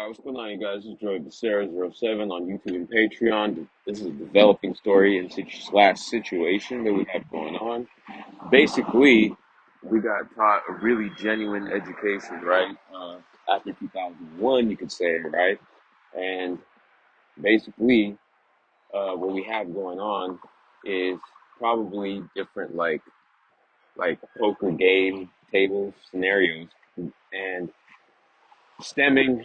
What's going on, you guys? This is Joey Becerra07 on YouTube and Patreon. This is a developing story and slash situation that we have going on. Basically, we got taught a really genuine education, right? After 2001, you could say, right? And basically, what we have going on is probably different, like poker game table scenarios, and stemming.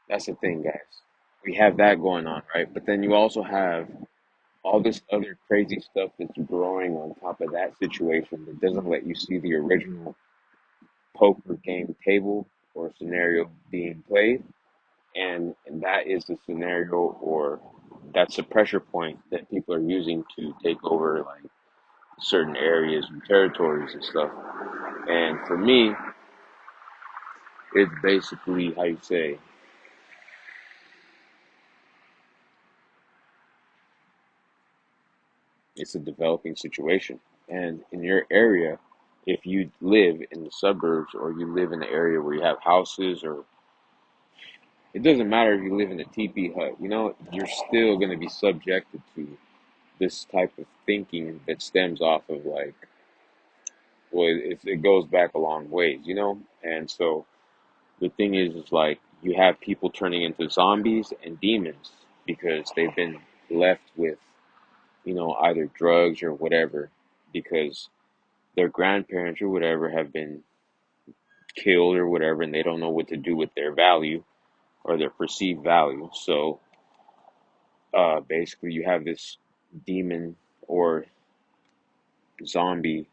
That's the thing, guys. We have that going on, right? But then you also have all this other crazy stuff that's growing on top of that situation that doesn't let you see the original poker game table or scenario being played. And that is the scenario, or that's the pressure point that people are using to take over like certain areas and territories and stuff. And for me, it's basically how you say it's a developing situation. And in your area, if you live in the suburbs or you live in the area where you have houses, or it doesn't matter if you live in a teepee hut, you're still going to be subjected to this type of thinking that stems off of like, well, it goes back a long ways. And so the thing is like you have people turning into zombies and demons because they've been left with, either drugs or whatever, because their grandparents or whatever have been killed or whatever, and they don't know what to do with their value or their perceived value. So basically, you have this demon or zombie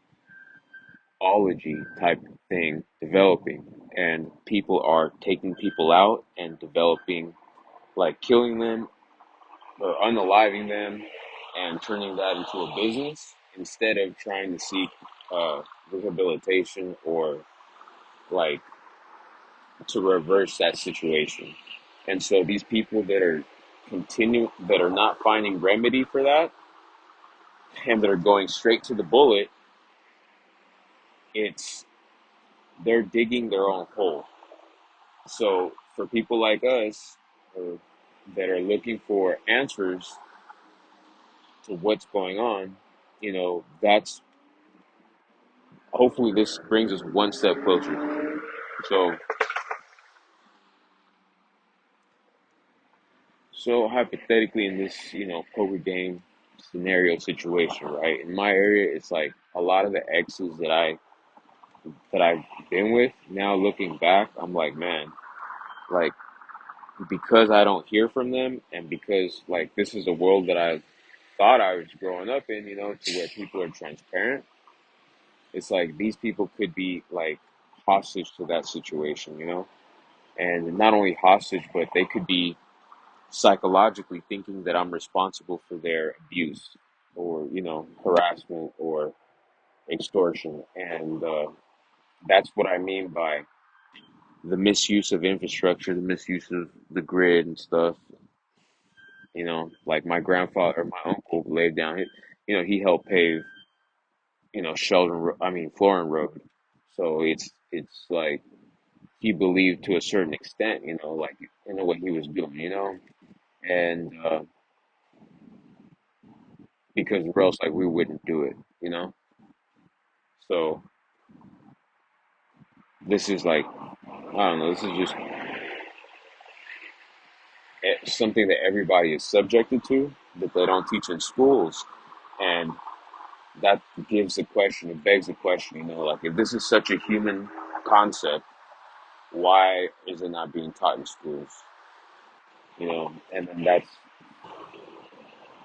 ology type thing developing, and people are taking people out and developing, like killing them or unaliving them and turning that into a business instead of trying to seek rehabilitation or like to reverse that situation. And so these people that are not finding remedy for that and that are going straight to the bullet, it's they're digging their own hole. So for people like us, that are looking for answers to what's going on, that's hopefully this brings us one step closer. So so hypothetically in this, poker game scenario situation, right? In my area, it's like a lot of the exes that I've been with, now looking back, I'm like, man, like because I don't hear from them and because like this is a world that I thought I was growing up in, to where people are transparent, it's like these people could be like hostage to that situation. And not only hostage, but they could be psychologically thinking that I'm responsible for their abuse or, harassment or extortion. And that's what I mean by the misuse of infrastructure, the misuse of the grid and stuff. Like my grandfather, my uncle laid down, he helped pave, Florin Road. So it's like he believed to a certain extent, like what he was doing. And because or else like we wouldn't do it. So this is like, I don't know, this is just something that everybody is subjected to that they don't teach in schools. And that it begs the question, like if this is such a human concept, why is it not being taught in schools? And then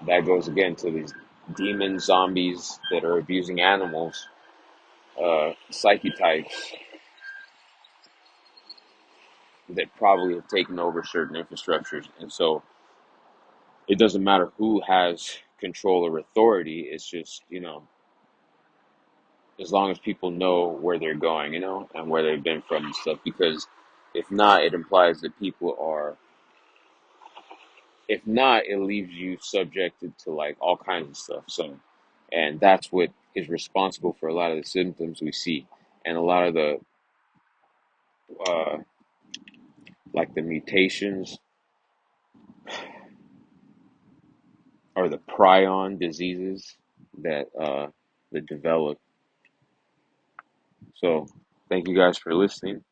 that goes again to these demon zombies that are abusing animals, psyche types that probably have taken over certain infrastructures. And so it doesn't matter who has control or authority. It's just, as long as people know where they're going, and where they've been from and stuff. Because if not, it implies that if not, it leaves you subjected to like all kinds of stuff. So, and that's what is responsible for a lot of the symptoms we see and a lot of the uh, like the mutations or the prion diseases that develop. So thank you guys for listening.